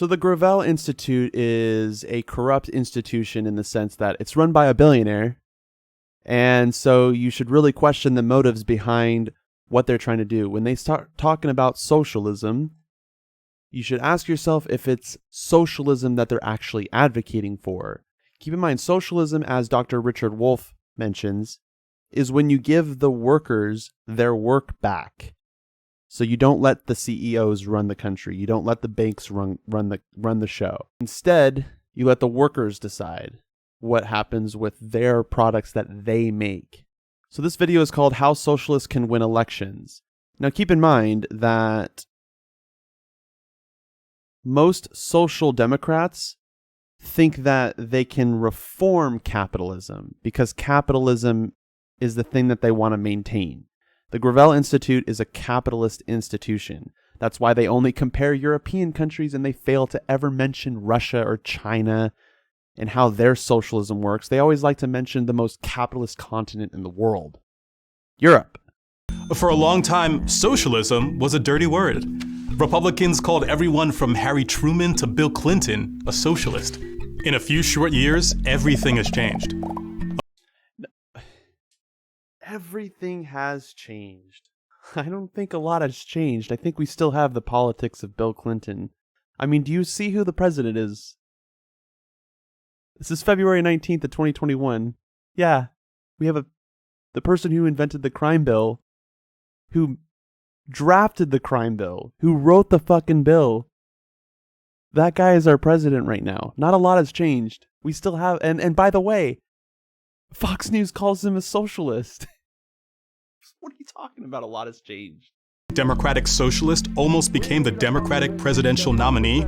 So the Gravel Institute is a corrupt institution in the sense that it's run by a billionaire. And so you should really question the motives behind what they're trying to do. When they start talking about socialism, you should ask yourself if it's socialism that they're actually advocating for. Keep in mind, socialism, as Dr. Richard Wolff mentions, is when you give the workers their work back. So you don't let the CEOs run the country. You don't let the banks run the show. Instead, you let the workers decide what happens with their products that they make. So this video is called How Socialists Can Win Elections. Now keep in mind that most social democrats think that they can reform capitalism because capitalism is the thing that they want to maintain. The Gravel Institute is a capitalist institution. That's why they only compare European countries and they fail to ever mention Russia or China and how their socialism works. They always like to mention the most capitalist continent in the world, Europe. For a long time, socialism was a dirty word. Republicans called everyone from Harry Truman to Bill Clinton a socialist. In a few short years, everything has changed. Everything has changed. I don't think a lot has changed. I think we still have the politics of Bill Clinton. I mean, do you see who the president is? This is February 19th of 2021. Yeah, we have the person who invented the crime bill, who drafted the crime bill, who wrote the fucking bill. That guy is our president right now. Not a lot has changed. We still have, and by the way, Fox News calls him a socialist. What are you talking about? A lot has changed. Democratic socialist almost became the Democratic presidential nominee.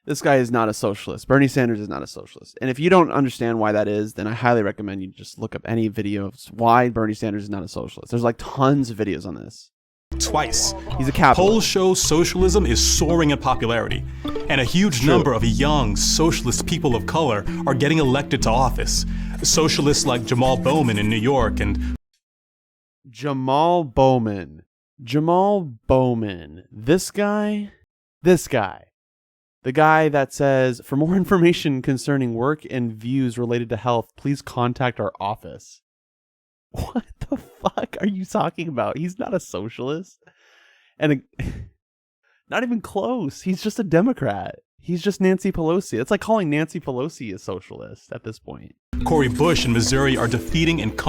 This guy is not a socialist. Bernie Sanders is not a socialist. And if you don't understand why that is, then I highly recommend you just look up any video of why Bernie Sanders is not a socialist. There's like tons of videos on this. Twice. He's a capitalist. Polls show socialism is soaring in popularity, and a huge number of young socialist people of color are getting elected to office. Socialists like Jamal Bowman in New York and Jamal Bowman. This guy. The guy that says, for more information concerning work and views related to health, please contact our office. What the fuck are you talking about? He's not a socialist. And not even close. He's just a Democrat. He's just Nancy Pelosi. It's like calling Nancy Pelosi a socialist at this point. Cori Bush in Missouri are defeating and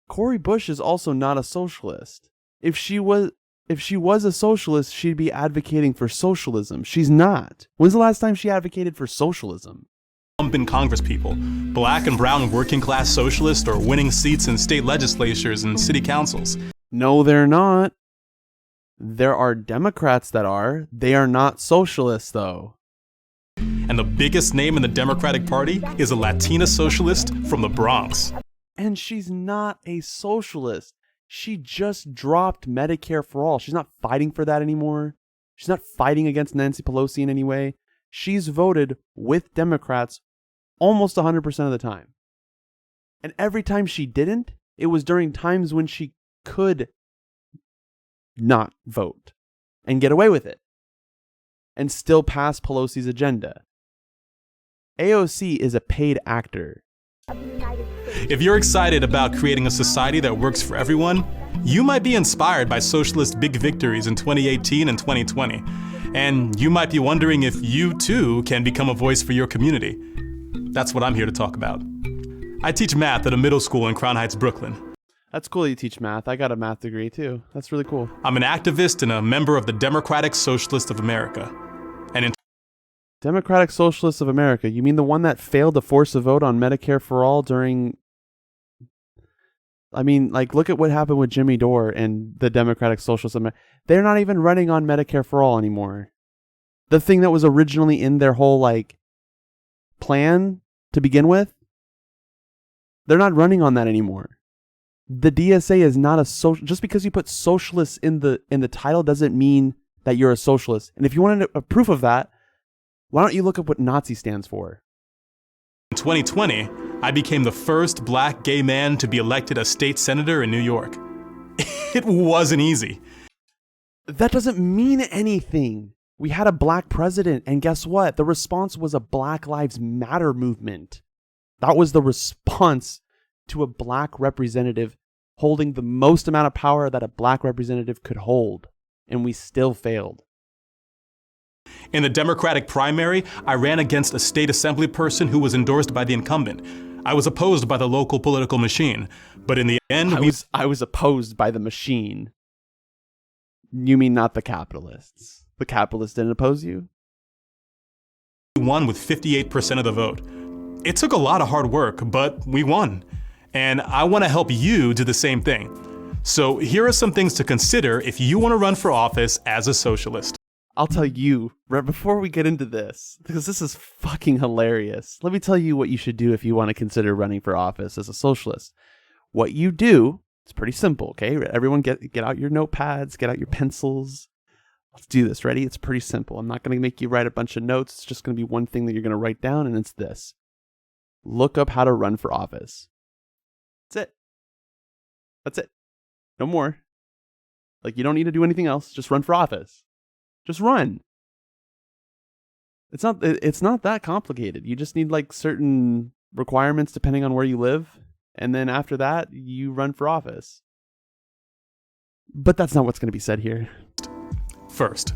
Cori Bush is also not a socialist. If she was a socialist, she'd be advocating for socialism. She's not. When's the last time she advocated for socialism? incumbent congresspeople. Black and brown working class socialists are winning seats in state legislatures and city councils. No, they're not. There are Democrats that are. They are not socialists, though. And the biggest name in the Democratic Party is a Latina socialist from the Bronx. And she's not a socialist. She just dropped Medicare for all. She's not fighting for that anymore. She's not fighting against Nancy Pelosi in any way. She's voted with Democrats almost 100% of the time. And every time she didn't, it was during times when she could not vote and get away with it and still pass Pelosi's agenda. AOC is a paid actor. If you're excited about creating a society that works for everyone, you might be inspired by socialist big victories in 2018 and 2020. And you might be wondering if you too can become a voice for your community. That's what I'm here to talk about. I teach math at a middle school in Crown Heights, Brooklyn. That's cool you teach math. I got a math degree too. That's really cool. I'm an activist and a member of the Democratic Socialists of America. And in Democratic Socialists of America? You mean the one that failed to force a vote on Medicare for all during... I mean, like, look at what happened with Jimmy Dore and the Democratic Socialists of America. They're not even running on Medicare for all anymore. The thing that was originally in their whole, like, plan to begin with, they're not running on that anymore. The DSA is not a social... Just because you put socialists in the title doesn't mean that you're a socialist. And if you wanted a proof of that, why don't you look up what Nazi stands for? In 2020, I became the first black gay man to be elected a state senator in New York. It wasn't easy. That doesn't mean anything. We had a black president, and guess what? The response was a Black Lives Matter movement. That was the response to a black representative holding the most amount of power that a black representative could hold, and we still failed. In the Democratic primary, I ran against a state assembly person who was endorsed by the incumbent. I was opposed by the local political machine, but in the end, I was opposed by the machine. You mean not the capitalists? The capitalists didn't oppose you? We won with 58% of the vote. It took a lot of hard work, but we won. And I want to help you do the same thing. So here are some things to consider if you want to run for office as a socialist. I'll tell you, right before we get into this, because this is fucking hilarious, let me tell you what you should do if you want to consider running for office as a socialist. What you do, it's pretty simple, okay? Everyone get out your notepads, get out your pencils. Let's do this. Ready? It's pretty simple. I'm not going to make you write a bunch of notes. It's just going to be one thing that you're going to write down, and it's this. Look up how to run for office. That's it. That's it. No more. Like, you don't need to do anything else. Just run for office. Just run. It's not that complicated. You just need like certain requirements depending on where you live. And then after that, you run for office. But that's not what's going to be said here. First,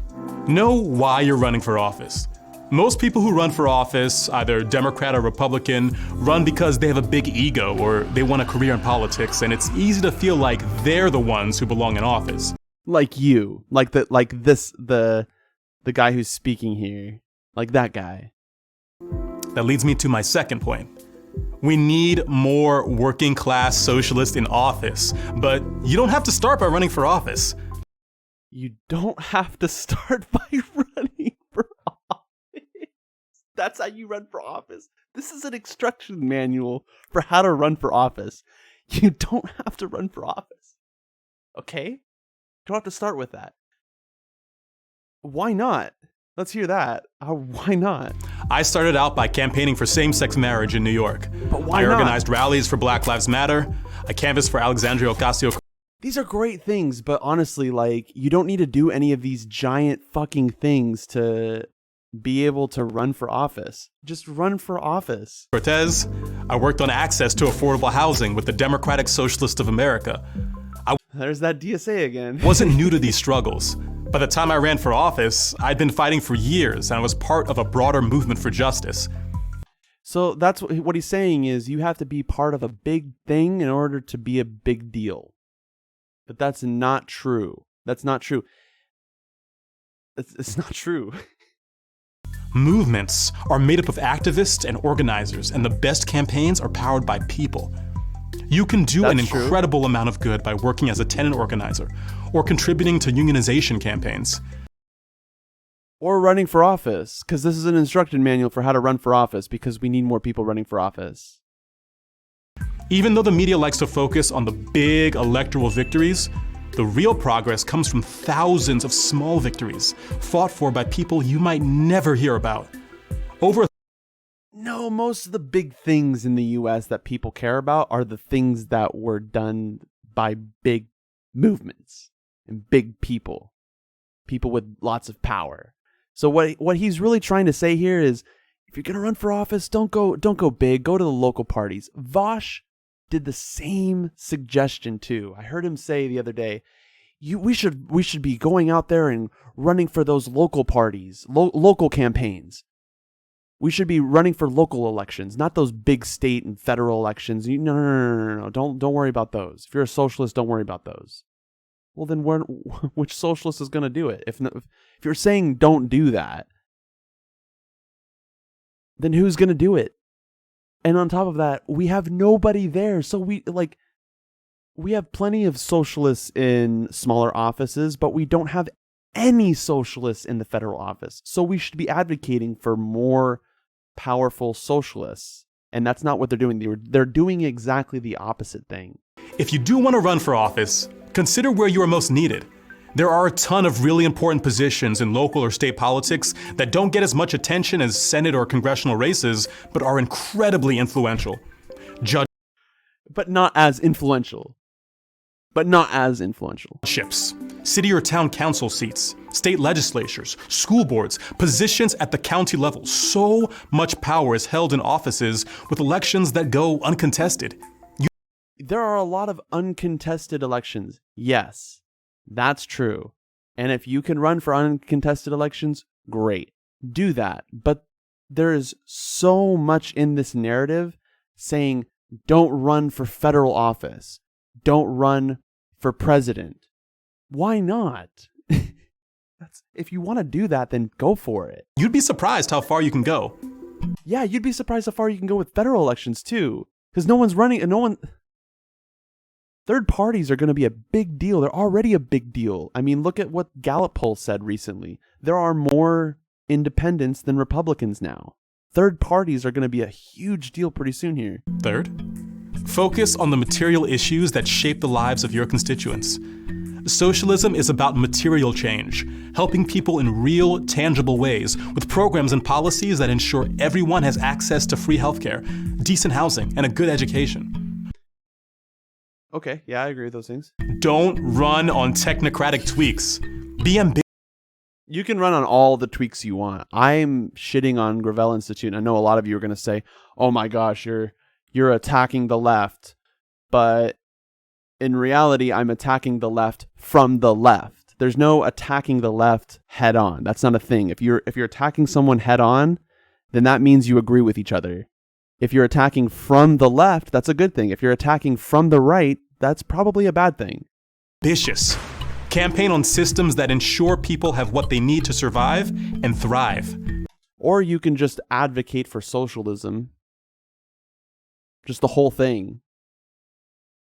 know why you're running for office. Most people who run for office, either Democrat or Republican, run because they have a big ego or they want a career in politics, and it's easy to feel like they're the ones who belong in office. Like you, the guy who's speaking here, like that guy. That leads me to my second point. We need more working class socialists in office, but you don't have to start by running for office. You don't have to start by running for office. That's how you run for office. This is an instruction manual for how to run for office. You don't have to run for office. Okay? Don't have to start with that. Why not? Let's hear that. Why not? I started out by campaigning for same-sex marriage in New York. But why I not? organized rallies for Black Lives Matter. I canvassed for Alexandria Ocasio. These are great things, but honestly, like, you don't need to do any of these giant fucking things to be able to run for office. Just run for office. Cortez. I worked on access to affordable housing with the Democratic Socialists of America. There's that DSA again. Wasn't new to these struggles. By the time I ran for office, I'd been fighting for years, and I was part of a broader movement for justice. So that's what he's saying is you have to be part of a big thing in order to be a big deal. But that's not true. That's not true. It's not true. Movements are made up of activists and organizers, and the best campaigns are powered by people. You can do an incredible amount of good by working as a tenant organizer or contributing to unionization campaigns. Or running for office, because this is an instruction manual for how to run for office, because we need more people running for office. Even though the media likes to focus on the big electoral victories, the real progress comes from thousands of small victories fought for by people you might never hear about. No, most of the big things in the US that people care about are the things that were done by big movements and big people with lots of power. So what he's really trying to say here is, if you're going to run for office, don't go big, go to the local parties. Vosh did the same suggestion too. I heard him say the other day, we should be going out there and running for those local parties, local campaigns. We should be running for local elections, not those big state and federal elections. No. Don't worry about those. If you're a socialist, don't worry about those. Well, then which socialist is going to do it? If you're saying don't do that, then who's going to do it? And on top of that, we have nobody there. So we have plenty of socialists in smaller offices, but we don't have any socialists in the federal office. So we should be advocating for more powerful socialists. And that's not what they're doing. They're doing exactly the opposite thing. If you do want to run for office, consider where you are most needed. There are a ton of really important positions in local or state politics that don't get as much attention as Senate or congressional races, but are incredibly influential. But not as influential. but not as influential. Ships, city or town council seats, state legislatures, school boards, positions at the county level. So much power is held in offices with elections that go uncontested. There are a lot of uncontested elections. Yes, that's true. And if you can run for uncontested elections, great. Do that. But there is so much in this narrative saying, don't run for federal office. Don't run for president. Why not? If you want to do that, then go for it. You'd be surprised how far you can go. Yeah, you'd be surprised how far you can go with federal elections too. Because no one's running, and third parties are going to be a big deal. They're already a big deal. I mean, look at what Gallup poll said recently. There are more independents than Republicans now. Third parties are going to be a huge deal pretty soon here. Third, focus on the material issues that shape the lives of your constituents. Socialism is about material change, helping people in real, tangible ways with programs and policies that ensure everyone has access to free healthcare, decent housing, and a good education. Okay, yeah, I agree with those things. Don't run on technocratic tweaks. Be ambitious. You can run on all the tweaks you want. I'm shitting on Gravel Institute, and I know a lot of you are going to say, oh my gosh, you're attacking the left. But in reality, I'm attacking the left from the left. There's no attacking the left head on. That's not a thing. If you're attacking someone head on, then that means you agree with each other. If you're attacking from the left, that's a good thing. If you're attacking from the right, that's probably a bad thing. Ambitious. Campaign on systems that ensure people have what they need to survive and thrive. Or you can just advocate for socialism. Just the whole thing.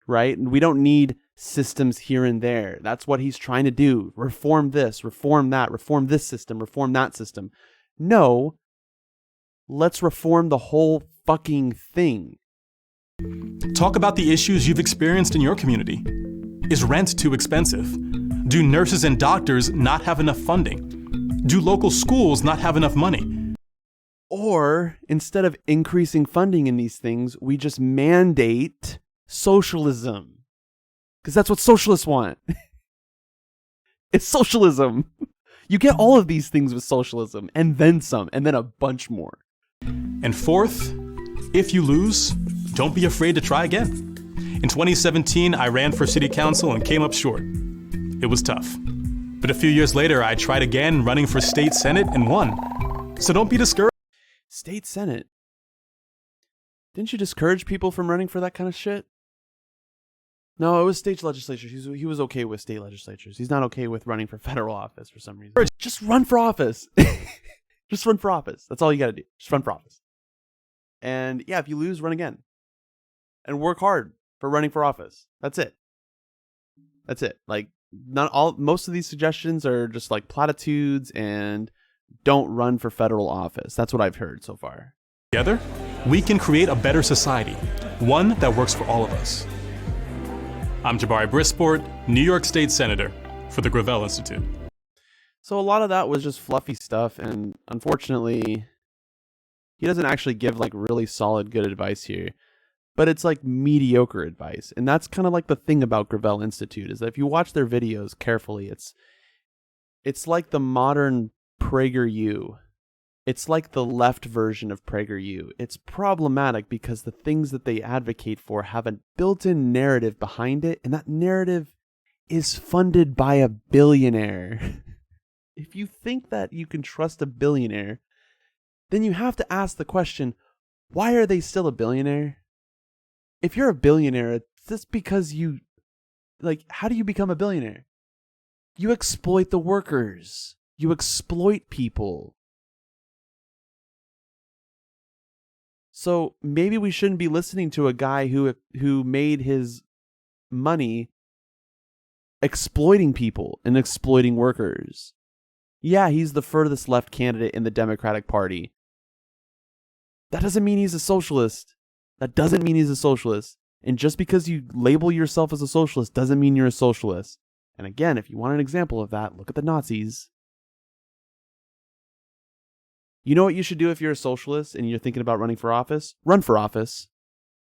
Right? And we don't need systems here and there. That's what he's trying to do. Reform this, reform that, reform this system, reform that system. No. Let's reform the whole fucking thing. Talk about the issues you've experienced in your community. Is rent too expensive? Do nurses and doctors not have enough funding? Do local schools not have enough money? Or instead of increasing funding in these things, we just mandate socialism. Because that's what socialists want. It's socialism. You get all of these things with socialism, and then some, and then a bunch more. And fourth, if you lose, don't be afraid to try again. In 2017, I ran for city council and came up short. It was tough. But a few years later, I tried again running for state senate and won. So don't be discouraged. State senate? Didn't you discourage people from running for that kind of shit? No, it was state legislatures. He was okay with state legislatures. He's not okay with running for federal office for some reason. Just run for office. Just run for office. That's all you got to do. Just run for office. And yeah, if you lose, run again. And work hard for running for office. That's it. That's it. Like, most of these suggestions are just like platitudes and don't run for federal office. That's what I've heard so far. Together, we can create a better society, one that works for all of us. I'm Jabari Brisport, New York State Senator for the Gravel Institute. So a lot of that was just fluffy stuff, and unfortunately, he doesn't actually give like really solid good advice here. But it's like mediocre advice. And that's kind of like the thing about Gravel Institute, is that if you watch their videos carefully, it's like the modern PragerU. It's like the left version of PragerU. It's problematic because the things that they advocate for have a built-in narrative behind it, and that narrative is funded by a billionaire. If you think that you can trust a billionaire, then you have to ask the question, why are they still a billionaire? If you're a billionaire, it's just because how do you become a billionaire? You exploit the workers. You exploit people. So maybe we shouldn't be listening to a guy who made his money exploiting people and exploiting workers. Yeah, he's the furthest left candidate in the Democratic Party. That doesn't mean he's a socialist. That doesn't mean he's a socialist. And just because you label yourself as a socialist doesn't mean you're a socialist. And again, if you want an example of that, look at the Nazis. You know what you should do if you're a socialist and you're thinking about running for office? Run for office.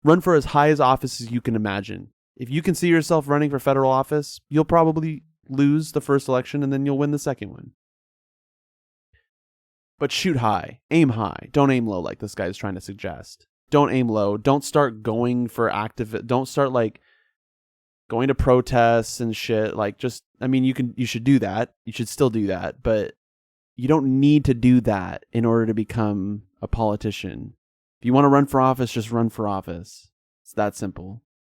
Run for as high as office as you can imagine. If you can see yourself running for federal office, you'll probably lose the first election and then you'll win the second one. But shoot high, aim high. Don't aim low like this guy is trying to suggest. Don't aim low. Don't start going for don't start like going to protests and shit. Like just, I mean, you should do that. You should still do that, but you don't need to do that in order to become a politician. If you want to run for office, just run for office. It's that simple.